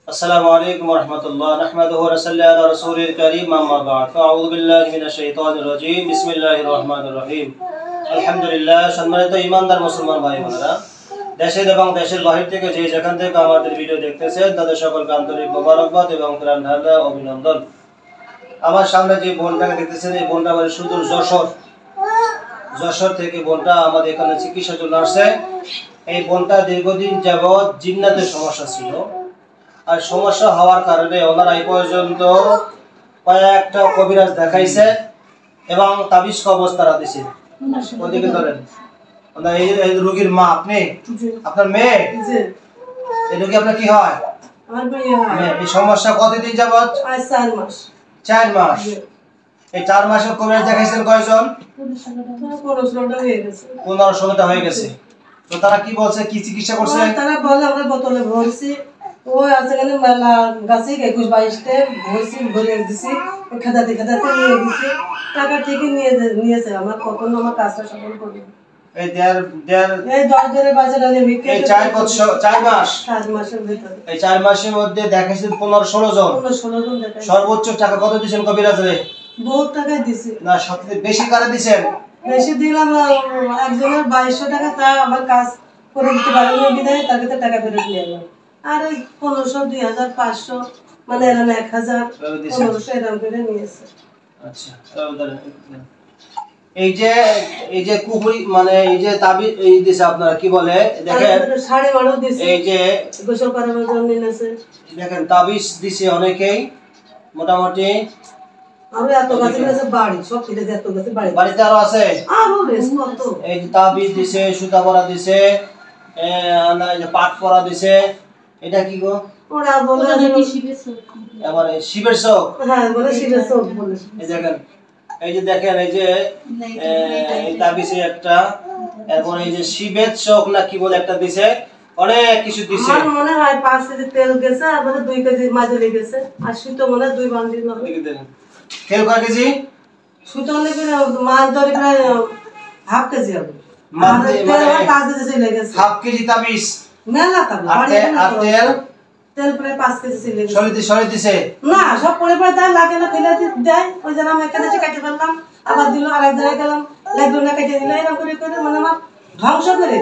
अस्सलामु अलैकुम वरहमतुल्लाह नहमदुहु व नसल्ली अला रसूलिल करीम अम्मा बाद फाअऊযু बिल्लाहि मिनाश शाइतानिर राजीम बिस्मिल्लाहिर रहमानिर रहीम আলহামদুলিল্লাহ। সম্মানিত ঈমানদার মুসলমান ভাই বোনেরা, দেশের এবং দেশের বাহির থেকে যে যেখান থেকে আমাদের ভিডিও দেখতেছেন তাদের সকলকে আন্তরিক মোবারকবাদ এবং প্রাণ ঢাকা অভিনন্দন। আমার সামনে যে বোনটাকে দেখতেছেন, এই বোনটা মানে সুদূর যশোর থেকে বোনটা আমাদের এখানে চিকিৎসার জন্য আসছে। এই বোনটা দীর্ঘদিন যাবৎ জিন্নাতের সমস্যা ছিল, আর সমস্যা হওয়ার কারণে ওনারা এই পর্যন্ত কয়েকটা কবিরাজ দেখাইছে এবং তাবিজ কবজ তারা দিছে। ওদিকে ধরেন, এই রোগীর মা আপনি, আপনার মেয়ে, এই রোগী আপনার কি হয়? এই সমস্যা কতদিন যাবৎ? 4 মাস। এই 4 মাসে কবিরাজ দেখাইছেন কয়জন? 15-16টা হয়ে গেছে। তো তারা কি বলছে, কি চিকিৎসা করছে? তারা বলে আমরা বোতলে ভরছি, ওই আজকালে মেলা গাছে 21-22টা ভরছি, ভরে দিছি, খেদাতে নিয়ে দিছি, টাকা ঠিকই নিয়েছে। আমার কখনো আমার কাজটা সফল করবে। এই 10 দিনের বাজারে আমি বিক্রি এই 4 মাস 4 মাসের ভিতরে এই 4 মাসের মধ্যে দেখাইছেন 15-16 জন। দেখাই। সর্বোচ্চ টাকা কত দিবেন কবিরাজরে? বহুত টাকা দিছি। না, সবথেকে বেশি কারে দিবেন? বেশি দিলাম একজনের 2200 টাকা, তা আমার কাজ করে দিতে পারেনি বিধায় তাকে তো টাকা ফেরত নিয়ে এলাম। আর এই 1500, 2000, 500 মানে এরকম 1000, 1500 এরকম করে নিয়েছে। আচ্ছা, এই যে কুহুরি মানে এই যে তাবিজ এই দিছে আপনারা কি বলে দেখেন, 12.5 দিছে। এই যে গোসল করানোর জন্য নিয়েছে দেখেন তাবিজ দিছে অনেকেই, মোটামুটি আর এত গাছে আছে বাড়ি, সব কেটে এত গাছে বাড়িতে আরো আছে। আরো বেশ কত এই যে তাবিজ দিছে, সুতা পরা দিছে, এই যে পাট পরা দিছে। এটা কি গো? ওরা বলে শিবের চোখ। এবারে শিবের চোখ? হ্যাঁ, বলে শিবের চোখ বলে। এই দেখেন, এই যে দেখেন, এই যে এই তাবিজে একটা, এরপর এই যে শিবের চোখ না কি বলে একটা দিছে, অনেক কিছু দিছে। আমার মনে হয় 5 কেজি তেল গেছে, আর 2 কেজি মাজলি গেছে, আর সুতো মনে 2 বান্ডিল হবে। তেল কয় কেজি? সুতো নেবে মাছ ধরে প্রায় হাফ কেজি হবে। কাজ দিতে লেগেছে হাফ কেজি তাবিজ মেলা তাবিজ। আর তেল প্রায় 5 কেজি ছিল। সরি দিছে না, সব পরে তার লাগে না, ফেলে দেয়। ওই জন্য আমি এখানে কেটে ফেললাম, আবার দিল, আর এক জায়গায় গেলাম, লাগলো না, কেটে দিল, এরকম করে মানে আমার ধ্বংস করে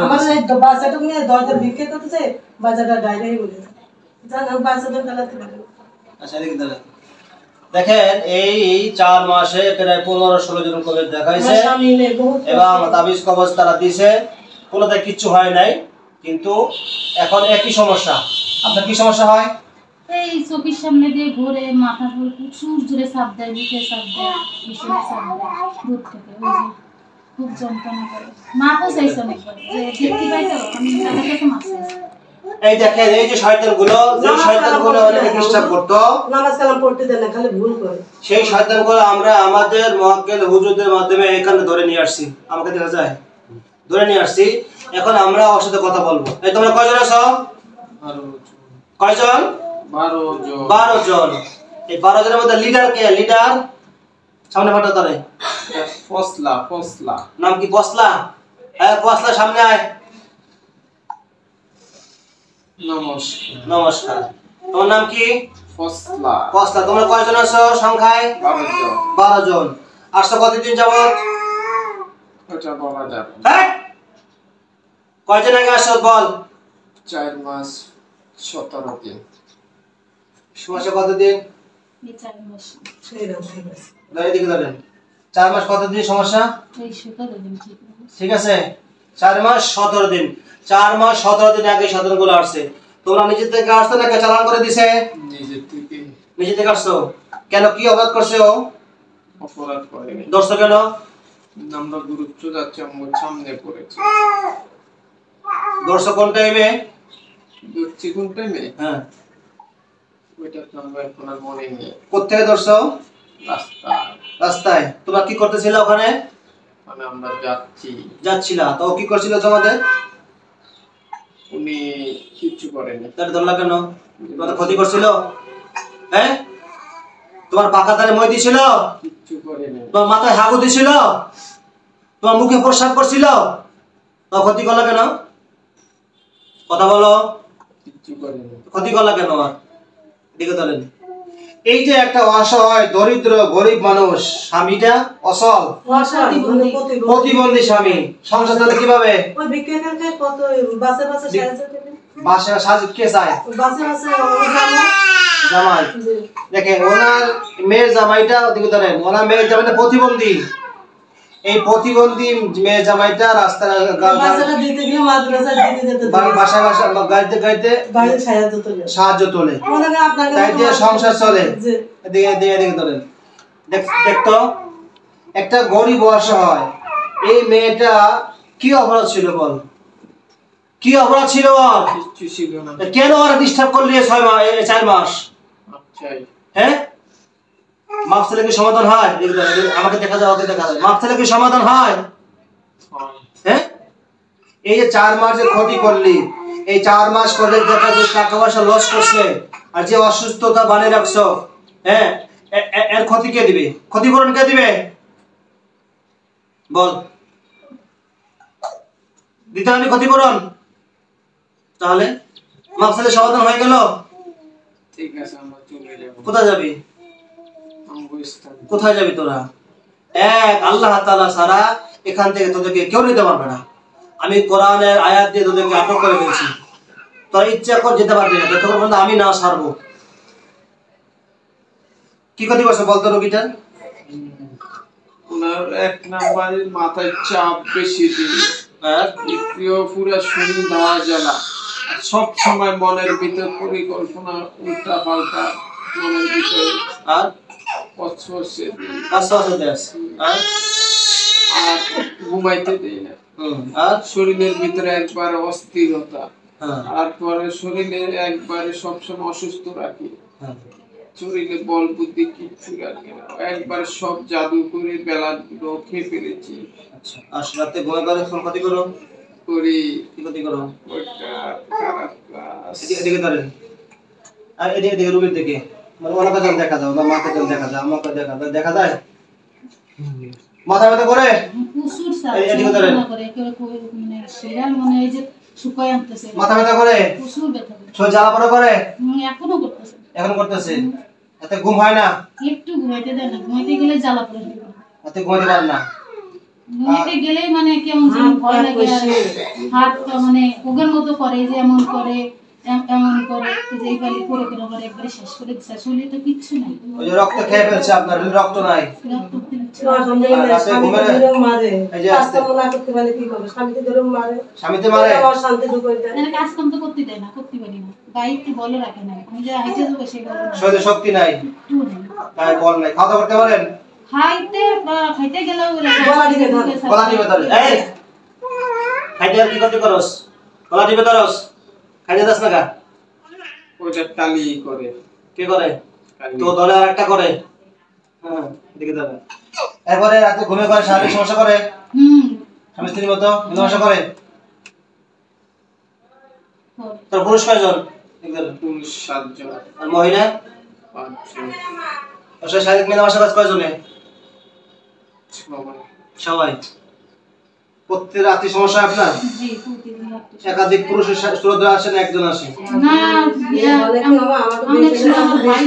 আমাদের এই বাচ্চাটুকু নিয়ে 10 বিক্রি করতেছে, বাচ্চাটা ডাইরেক্ট বলে জান বাচ্চাদের ফেলাতে পারে। আচ্ছা, দেখেন এই 4 মাসে প্রায় 15-16 জন কবিরাজ দেখাইছে এবং তাবিজ কবজ তারা দিছে, কোনোটাই কিচ্ছু হয় নাই। কিন্তু এখন একই সমস্যা। আপনার কি সমস্যা হয়? এই চোখের সামনে দিয়ে ঘুরে, মাথা ঘুরে, প্রচুর জোরে চাপ দেয়, বুকে চাপ দেয়, পিছনে চাপ দেয়, দূর থেকে খুব যন্ত্রণা করে। মাপও চাইছে অনেকবার যে দেখতে পাইতো, আমি তাদের কাছে মাপ চাইছি। এই দেখেন, এই যে শয়তানগুলো অনেকে ডিস্টার্ব করতো, নামাজ কালাম পড়তে দেয় না, খালি ভুল করে। সেই শয়তানগুলো আমরা আমাদের মুআক্কেল হুজুরদের মাধ্যমে এখানে ধরে নিয়ে আসছি। আমাকে দেখা যায় ধরে নিয়ে আসছি। এখন আমরা ওর সাথে কথা বলবো। এই তোমরা কয়জন আছো? 12 জন। 12 জন। এই 12 জনের মধ্যে লিডার কে? লিডার সামনে পাঠা তারে ফসলা। নাম কি? ফসলা। ফসলা সামনে আয়। নমস্কার। তোমার নাম কি? ফসলা। তোমরা কয়জন আছো সংখ্যায়? 12 জন। আসছো কতদিন যাবত? কয়দিন আগে আসছো বল? 4 মাস 17 দিন। সমস্যা কতদিন? 4 মাস। এদিকে ধরেন। 4 মাস কতদিন সমস্যা? এই 17 দিন। ঠিক আছে, 4 মাস 17 দিন। 4 মাস 17 দিন আগে শয়তানগুলো আসছে। তোমরা নিজে থেকে আসছো নাকি চালান করে দিছে? নিজে থেকে আসছো। কেন, কি অপরাধ করছে ও? অপরাধ করেনি। দর্শক কেন? আমরা গুরুত্ব যাচ্ছে আমার সামনে পড়েছে। দর্শক কোন টাইমে? কোন টাইমে? হ্যাঁ, ওইটা আমরা এখন আর মনে নেই। কোত্থেকে দর্শক? রাস্তায়। তোমরা কি করতেছিল ওখানে? মানে আমরা যাচ্ছিলা। তো কি করছিল তোমাদের? উনি কিচ্ছু করেনি। তাহলে ধরলা কেন? তোমাদের ক্ষতি করছিল? হ্যাঁ, তোমার পাকা তারে মই দিছিল? কিচ্ছু করেনি। তোমার মাথায় হাগু দিছিল? তোমার মুখে প্রস্রাব করছিল? তো ক্ষতি করলা কেন? কথা বলো। কিচ্ছু করেনি। ক্ষতি করলা কেন আর? এদিকে ধরেন, এই যে একটা অসহায় দরিদ্র গরিব মানুষ, স্বামীটা অসল প্রতিবন্ধী স্বামী, সংসার চলে কিভাবে? ওই বিক্রি করে কত বাসে বাসে সাহায্য করে। বাসা সাহায্য কে চায়? বাসে বাসে জামাই। দেখেন ওনার মেয়ের জামাইটা, ওদিকে ধরেন, ওনার মেয়ের জামাইটা প্রতিবন্ধী। এই প্রতিবন্ধী মেয়ের জামাইটা রাস্তায় বাসাটা দিতে গেলে মাদ্রাসা দিতে যেতে বাসা বাসা গাড়িতে গাড়িতে গাড়ির সাহায্য তোলে। মনে করেন আপনাকে তাই দিয়ে সংসার চলে। এদিকে এদিকে এদিকে ধরেন, দেখতো একটা গরিব অসহায় এই মেয়েটা কি অপরাধ ছিল বল? কি অপরাধ ছিল ওর? কিচ্ছু ছিল না। কেন ওরা ডিস্টার্ব করলি 6 মাস 4 মাস? আচ্ছাই। হ্যাঁ, মাপ চাইলে কি সমাধান হয়? আমাকে দেখা যায়, ওকে দেখা যায়, মাপ চাইলে কি সমাধান হয়? হ্যাঁ, এই যে 4 মাস যে ক্ষতি করলি, এই 4 মাস করে দেখা যে টাকা পয়সা লস করছে আর যে অসুস্থতা বানিয়ে রাখছো, হ্যাঁ, এর ক্ষতি কে দিবে? ক্ষতিপূরণ কে দিবে বল? দিতে হবে ক্ষতিপূরণ। তাহলে মাপ চাইলে সমাধান হয়ে গেল। ঠিক আছে, আমরা চলে যাব। কোথায় যাবি? কোথায় যাবি তোরা? এক আল্লাহ তাআলা ছাড়া এখান থেকে তোদেরকে কেউ নিতে পারবে না। আমি কোরআনের আয়াত দিয়ে তোদেরকে আটক করে ফেলছি। তোরা ইচ্ছা কর যেতে পারবি না, যতক্ষণ পর্যন্ত আমি না ছাড়বো। কি ক্ষতি করছে বলতো রোগীটা? ওনার 1 নম্বরে মাথায় চাপ বেশি দিন, আর দ্বিতীয় পুরো শরীর ধাওয়া জ্বালা, সব সময় মনের ভিতর পরিকল্পনা উল্টা পাল্টা, মনের ভিতর আর অস্বস্তি, আর ঘুমাইতে দেয় না, আর শরীরের ভিতরে একবার অস্থিরতা, হ্যাঁ, তারপরে শরীরের একবারে সবসময় অসুস্থ রাখি, হ্যাঁ, শরীরে বল বুদ্ধি কিচ্ছু রাখে না, একবার সব জাদু করে বেলা খেয়ে ফেলেছি। আচ্ছা, আর রাতে ঘুমাই করে ক্ষতি করো করি, কি ক্ষতি করো? ওটা খারাপ কাজ। এদিকে ধরেন, আর এদিকে রুগীর দিকে, মানে ওনাকে যখন দেখা যায়, ওনার মাকে যখন দেখা যায়, আমাকে দেখা যায়, মাথা ব্যথা করে প্রচুর এদিকে ধরেন, করে মানে শিরাল মানে এই যে শুকায় আনতেছে, মাথা ব্যথা করে, প্রচুর ব্যথা করে, শরীর জ্বালা পোড়া করে, এখনো করতেছে, এখন করতেছে। এতে ঘুম হয় না? একটু ঘুমাইতে দেয় না, ঘুমাইতে গেলে জ্বালা পড়ে যায়, এতে ঘুমাতে পারেন না? ঘুমাইতে গেলে মানে কেমন যেন ভয় লাগে, আর হাত মানে ওগের মতো করে, যে এমন করে এমন করে, যে এই বালি করে করে করে একবারে শেষ করে দিচ্ছে। শরীরে তো কিচ্ছু নাই, ওই যে রক্ত খেয়ে ফেলছে আপনার, রক্ত নাই। রক্ত কিচ্ছু স্বামীতে মারে, মানে কাজ কাম তো করতে দেয় না, করতে পারি না, গায়ে একটু বলে রাখে না, আমি যে হাইতে যাবো সে বলে না, শরীরে শক্তি নাই, একটু নেই। তাই বল নাই। খাওয়া দাওয়া করতে পারেন? খাইতে গেলেও গলা টিপে ধরে, এই খাইতে আর কি করতে করস? গলা টিপে ধরস, খাইতে দাস না কা? ওটা টালি করে। কে করে? তো দলে আর একটা করে। হ্যাঁ, দেখে যাবে। এরপরে রাতে ঘুমে করে শারীরিক সমস্যা করে, স্বামী স্ত্রীর মতো সমস্যা করে। তোর পুরুষ কয়জন? পুরুষ 7 জন, আর মহিলা 5 জন, আসলে শারীরিক মেলামেশা কাজ কয়জনে? সবাই। প্রত্যেক রাতে সমস্যা আপনার? জি, প্রতিদিন রাতে। একাধিক পুরুষের শ্রদ্ধা আসে না একজন আসে? না, অনেক সময় আমার ভাই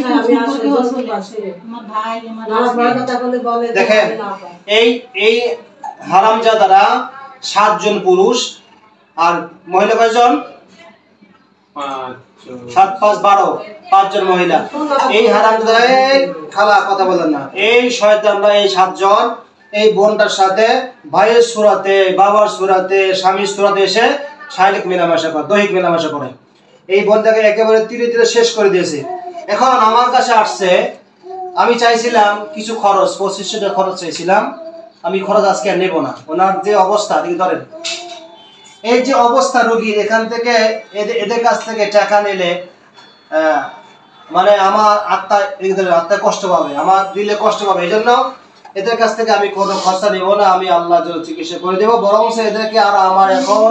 সম্পর্কে আসে, আমার ভাই আমার দেখেন, এই হারামজাদারা 7 জন পুরুষ আর মহিলা কয়জন? 5 জন, 7 5 12, 5 জন মহিলা। এই হারামজাদারা, এই খালা কথা বলেন না, এই শয়তানরা, এই 7 জন এই বোনটার সাথে ভাইয়ের সুরাতে, বাবার সুরাতে, স্বামীর সুরাতে এসে শারীরিক মেলামেশা করে, দৈহিক মেলামেশা করে। এই বোনটাকে একেবারে তীরে তীরে শেষ করে দিয়েছে। এখন আমার কাছে আসছে, আমি চাইছিলাম কিছু খরচ, 2500 টাকা খরচ চাইছিলাম। আমি খরচ আজকে আর নেব না। ওনার যে অবস্থা, দেখি ধরেন, এই যে অবস্থা রোগীর, এখান থেকে এদের কাছ থেকে টাকা নিলে মানে আমার আত্মায় কষ্ট পাবে, আমার দিলে কষ্ট পাবে। এই জন্য এদের কাছ থেকে আমি কোনো খরচা নেব না, আমি আল্লাহর জন্য চিকিৎসা করে দেবো। বরং এদেরকে আর আমার এখন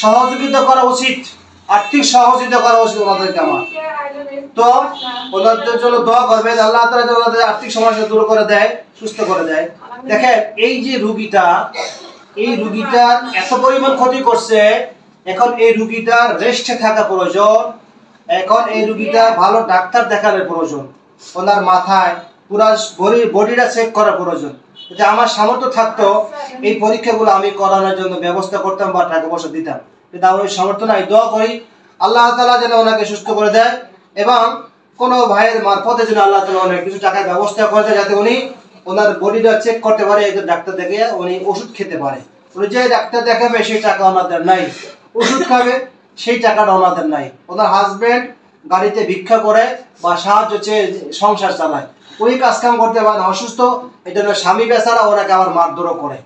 সহযোগিতা করা উচিত, আর্থিক সহযোগিতা করা উচিত ওনাদেরকে আমার। তো ওনাদের জন্য দোয়া করবেন, আল্লাহ তাআলা যেন ওনাদের আর্থিক সমস্যা দূর করে দেয়, সুস্থ করে দেয়। দেখেন, এই যে রুগীটা, এই রুগীটার এত পরিমাণ ক্ষতি করছে, এখন এই রোগীটা রেস্টে থাকা প্রয়োজন, এখন এই রোগীটা ভালো ডাক্তার দেখানোর প্রয়োজন, ওনার মাথায় পুরা বডিটা চেক করার প্রয়োজন। যদি আমার সামর্থ্য থাকতো এই পরীক্ষাগুলো আমি করানোর জন্য ব্যবস্থা করতাম বা টাকা পয়সা দিতাম, কিন্তু আমার ওই সামর্থ্য নাই। দোয়া করি আল্লাহ তাআলা যেন ওনাকে সুস্থ করে দেয় এবং কোনো ভাইয়ের মারফতে যেন আল্লাহ তাআলা অনেক কিছু টাকার ব্যবস্থা করে দেয়, যাতে উনি ওনার বডিটা চেক করতে পারে, একজন ডাক্তার দেখে উনি ওষুধ খেতে পারে। উনি যে ডাক্তার দেখাবে সেই টাকা ওনাদের নাই, ওষুধ খাবে সেই টাকাটা ওনাদের নাই। ওনার হাজবেন্ড গাড়িতে ভিক্ষা করে বা সাহায্য চেয়ে সংসার চালায়, ওই কাজ কাম করতে পারে না, অসুস্থ, এই জন্য স্বামী বেচারা ওনাকে আবার মারধরও করে।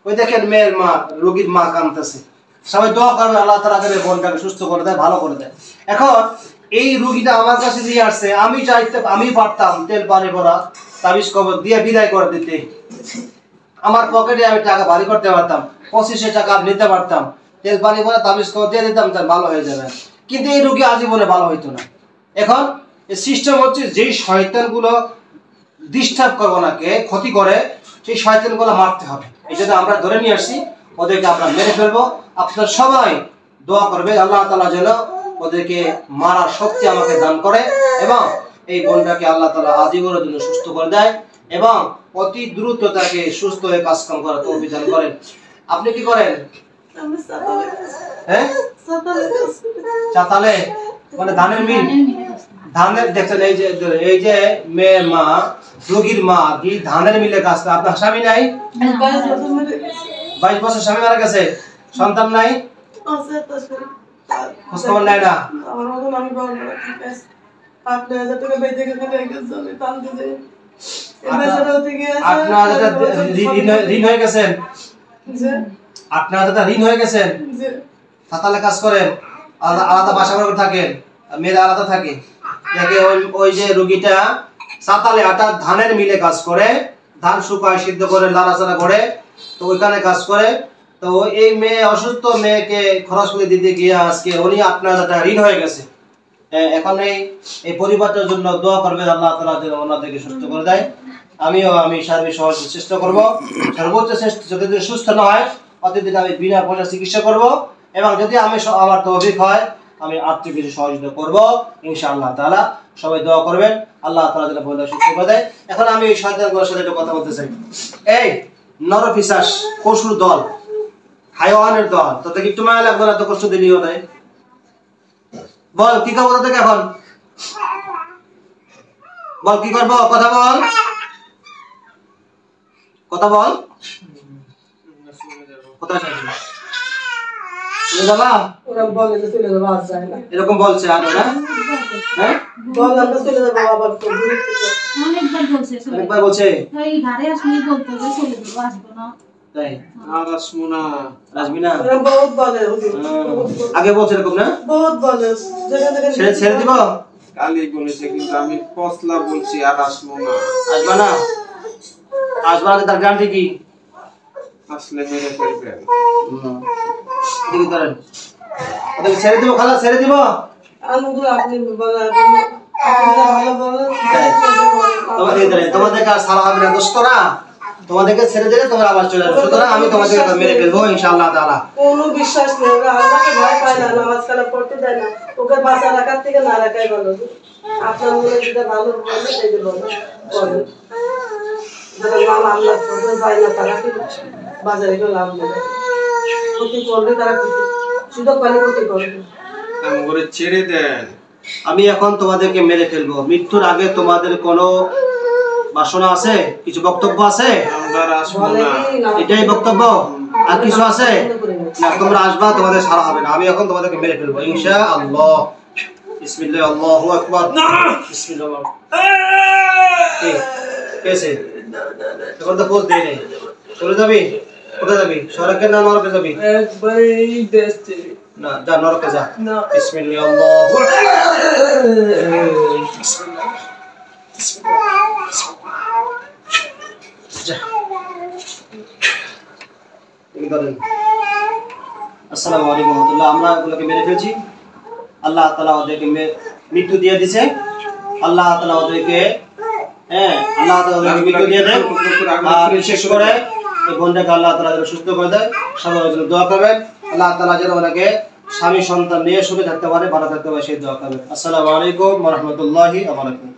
ওই দেখেন মেয়ের মা, রোগীর মা কাঁদতেছে। সবাই দোয়া করবে আল্লাহ তাআলা তাদের বোনটাকে সুস্থ করে দেয়, ভালো করে দেয়। এখন এই রোগীটা আমার কাছে দিয়ে আসছে, আমি পারতাম তেল পানি ভরা তাবিজ কবর দিয়ে বিদায় করে দিতে, আমার পকেটে আমি টাকা ভারী করতে পারতাম, 2500 টাকা নিতে পারতাম, তেল পানি ভরা তাবিজ কবর দিয়ে দিতাম, তার ভালো হয়ে যাবে। কিন্তু এই রোগী আজীবনে ভালো হইতো না। এখন এই সিস্টেম হচ্ছে যেই শয়তানগুলো ডিস্টার্ব করে ওনাকে, ক্ষতি করে, সেই শয়তানগুলো মারতে হবে। এই জন্য আমরা ধরে নিয়ে আসছি, ওদেরকে আমরা মেরে ফেলবো। আপনারা সবাই দোয়া করবে আল্লাহ তাআলা যেন ওদেরকে মারার শক্তি আমাকে দান করে এবং এই বোনটাকে আল্লাহ তাআলা আজীবনের জন্য সুস্থ করে দেয় এবং অতি দ্রুত তাকে সুস্থ হয়ে কাজ কাম করার তৌফিক দান করেন। আপনি কি করেন? হ্যাঁ, চাতালে মানে ধানের মিল, ধানের দেখছেন এই যে মেয়ের মা, রোগীর মা কি ধানের মিলে কাজ করে। আপনার স্বামী নাই? 22 বছর স্বামী মারা গেছে, সন্তান নাই, খোঁজ খবর নাই না? আপনারা ঋণ হয়ে গেছেন, আপনারা ঋণ হয়ে গেছেন, সাতালে কাজ করেন, আলাদা বাসা করে থাকেন, মেয়েরা আলাদা থাকে। ওই যে রোগীটা সাতালে অর্থাৎ ধানের মিলে কাজ করে, ধান শুকায় সিদ্ধ করে লাড়াচাড়া করে, তো ওইখানে কাজ করে। তো এই মেয়ে অসুস্থ, মেয়েকে খরচ করে দিতে গিয়ে আজকে উনি আপনার ঋণ হয়ে গেছে। এখন এই পরিবারটার জন্য দোয়া করবেন আল্লাহ তাআলা যেন ওনাদেরকে সুস্থ করে দেয়। আমি সার্বিক সহযোগিতা চেষ্টা করব, সর্বোচ্চ চেষ্টা, যদি সুস্থ না হয় অতদিন আমি বিনা পয়সা চিকিৎসা করব এবং যদি আমার তৌফিক হয় আমি আর্থিক কিছু সহযোগিতা করব ইনশাআল্লাহ তাআলা। সবাই দোয়া করবেন আল্লাহ তাআলা যেন বলে সুস্থ করে দেয়। এখন আমি এই শয়তানগুলোর সাথে একটু কথা বলতে চাই। এই নরপিশাচ, পশুর দল, হায়াওয়ানের দল, তোদের একটু মায়া লাগবে না? তো কষ্ট দিলিও নাই, বল কি করবো তোদেরকে? এখন বল কি করবো, কথা বল, কথা বল, কোথায় যাবি? এরকম বলছে আর না? হ্যাঁ, অনেকবার বলছে। আগে বলছে এরকম না? ছেড়ে দিব কালি বলেছে, কিন্তু আমি পছলা বলছি আর আসবো না। আসবা না? আসবা না, তার গ্যারান্টি কি? আসলে মেরে ফেলবেন। ছেড়ে দিব, খালা ছেড়ে দিব। তোমাদেরকে আর সারা হবে না দোস্তরা, তোমাদেরকে ছেড়ে দিলে তোমরা আবার চলে আসবে, সুতরাং আমি তোমাদেরকে মেরে ফেলবো ইনশাআল্লাহ তাআলা। কোনো বিশ্বাস নেই, ওরা আল্লাহকে ভয় পায় না, নামাজ কালাম পড়তে দেয় না, ওকে বাঁচা রাখার থেকে না রাখাই ভালো। আপনার মনে যেটা ভালো বলে সেটা বলেন, যারা মামা আল্লাহ পড়তে যায় না তারা কি বাজারে গিয়ে লাভ নেই, ক্ষতি করলে তারা ক্ষতি, সুযোগ পালে ক্ষতি করবে। আমাকে ছেড়ে দেন, আমি এখন তোমাদেরকে মেরে ফেলবো। মৃত্যুর আগে তোমাদের কোনো বাসনা আছে, কিছু বক্তব্য আছে? এটাই বক্তব্য, আর কিছু আছে না? তোমরা আসবা, তোমাদের সারা হবে না। আমি এখন তোমাদেরকে মেরে ফেলবো ইনশাআল্লাহ। বিসমিল্লাহ, আল্লাহু আকবার। বিসমিল্লাহ। কেসে এখন তো পোজ দেই নাই, চলে যাবি? কোথায় যাবি? সরকে না নরকে যাবি? একবারই বেস্ট না, যা নরকে যা। বিসমিল্লাহ, আল্লাহু আসসালামু আলাইকুম ওয়া রাহমাতুল্লাহ। আমরা এগুলোকে মেরে ফেলছি, আল্লাহ তাআলা ওদেরকে মৃত্যু দিয়ে দিয়েছে। আল্লাহ তাআলা ওদেরকে আল্লাহ তাআলা ওদেরকে মৃত্যু দিয়ে দেন। আর বিশেষ করে এই বোনটাকে আল্লাহ তাআলা যেন সুস্থ করে দেয়। সবাই দোয়া করবেন আল্লাহ তাআলা যেন ওনাকে স্বামী সন্তান নিয়ে সুখে থাকতে পারে, ভালো থাকতে পারে সেই দোয়া করবেন। আসসালামু আলাইকুম ওয়া রাহমাতুল্লাহি ওয়া বারাকাতুহু।